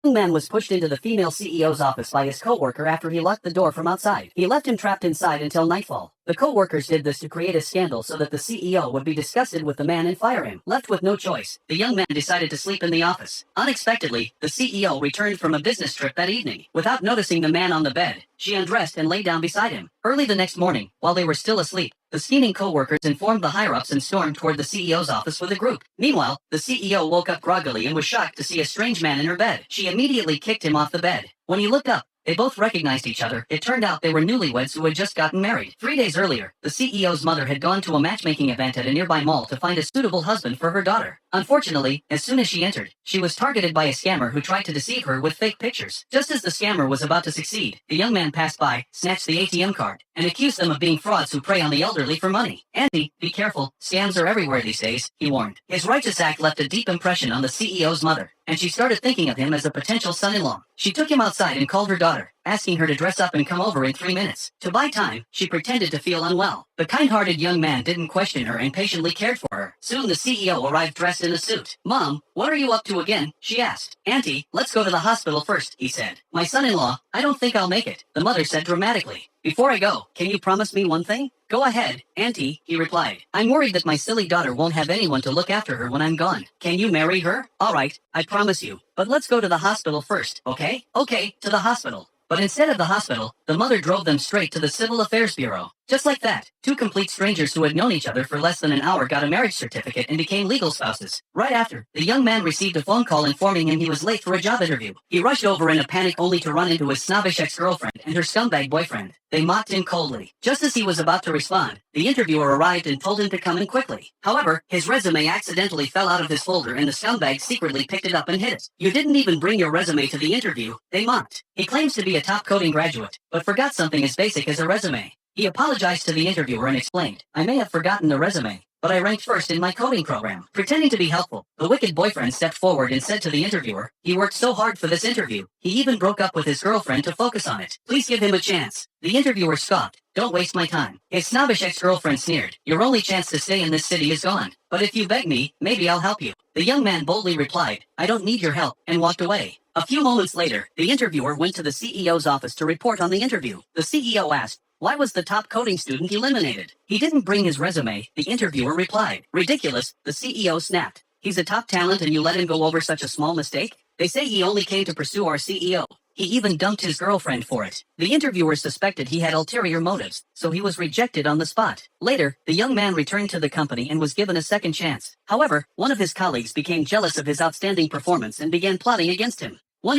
The young man was pushed into the female CEO's office by his coworker after he locked the door from outside. He left him trapped inside until nightfall. The coworkers did this to create a scandal so that the CEO would be disgusted with the man and fire him. Left with no choice, the young man decided to sleep in the office. Unexpectedly, the CEO returned from a business trip that evening. Without noticing the man on the bed, she undressed and lay down beside him. Early the next morning, while they were still asleep, the scheming coworkers informed the higher-ups and stormed toward the CEO's office with a group. Meanwhile, the CEO woke up groggily and was shocked to see a strange man in her bed. She immediately kicked him off the bed. When he looked up, they both recognized each other. It turned out they were newlyweds who had just gotten married. 3 days earlier, the CEO's mother had gone to a matchmaking event at a nearby mall to find a suitable husband for her daughter. Unfortunately, as soon as she entered, she was targeted by a scammer who tried to deceive her with fake pictures. Just as the scammer was about to succeed, the young man passed by, snatched the ATM card, and accused them of being frauds who prey on the elderly for money. "Auntie, be careful, scams are everywhere these days," he warned. His righteous act left a deep impression on the CEO's mother, and she started thinking of him as a potential son-in-law. She took him outside and called her daughter, asking her to dress up and come over in 3 minutes. To buy time, she pretended to feel unwell. The kind-hearted young man didn't question her and patiently cared for her. Soon the CEO arrived dressed in a suit. "Mom, what are you up to again?" she asked. "Auntie, let's go to the hospital first," he said. "My son-in-law, I don't think I'll make it," the mother said dramatically. "Before I go, can you promise me one thing?" "Go ahead, Auntie," he replied. "I'm worried that my silly daughter won't have anyone to look after her when I'm gone. Can you marry her?" "All right, I promise you. But let's go to the hospital first, okay?" "Okay, to the hospital." But instead of the hospital, the mother drove them straight to the Civil Affairs Bureau. Just like that, two complete strangers who had known each other for less than an hour got a marriage certificate and became legal spouses. Right after, the young man received a phone call informing him he was late for a job interview. He rushed over in a panic only to run into his snobbish ex-girlfriend and her scumbag boyfriend. They mocked him coldly. Just as he was about to respond, the interviewer arrived and told him to come in quickly. However, his resume accidentally fell out of his folder and the scumbag secretly picked it up and hid it. "You didn't even bring your resume to the interview," they mocked. He claims to be a top coding graduate, but forgot something as basic as a resume. He apologized to the interviewer and explained, "I may have forgotten the resume, but I ranked first in my coding program." Pretending to be helpful, the wicked boyfriend stepped forward and said to the interviewer, "He worked so hard for this interview. He even broke up with his girlfriend to focus on it. Please give him a chance." The interviewer scoffed, "Don't waste my time." His snobbish ex-girlfriend sneered, "Your only chance to stay in this city is gone. But if you beg me, maybe I'll help you." The young man boldly replied, "I don't need your help," and walked away. A few moments later, the interviewer went to the CEO's office to report on the interview. The CEO asked, "Why was the top coding student eliminated?" "He didn't bring his resume," the interviewer replied. "Ridiculous," the CEO snapped. "He's a top talent and you let him go over such a small mistake? They say he only came to pursue our CEO. He even dumped his girlfriend for it." The interviewer suspected he had ulterior motives, so he was rejected on the spot. Later, the young man returned to the company and was given a second chance. However, one of his colleagues became jealous of his outstanding performance and began plotting against him.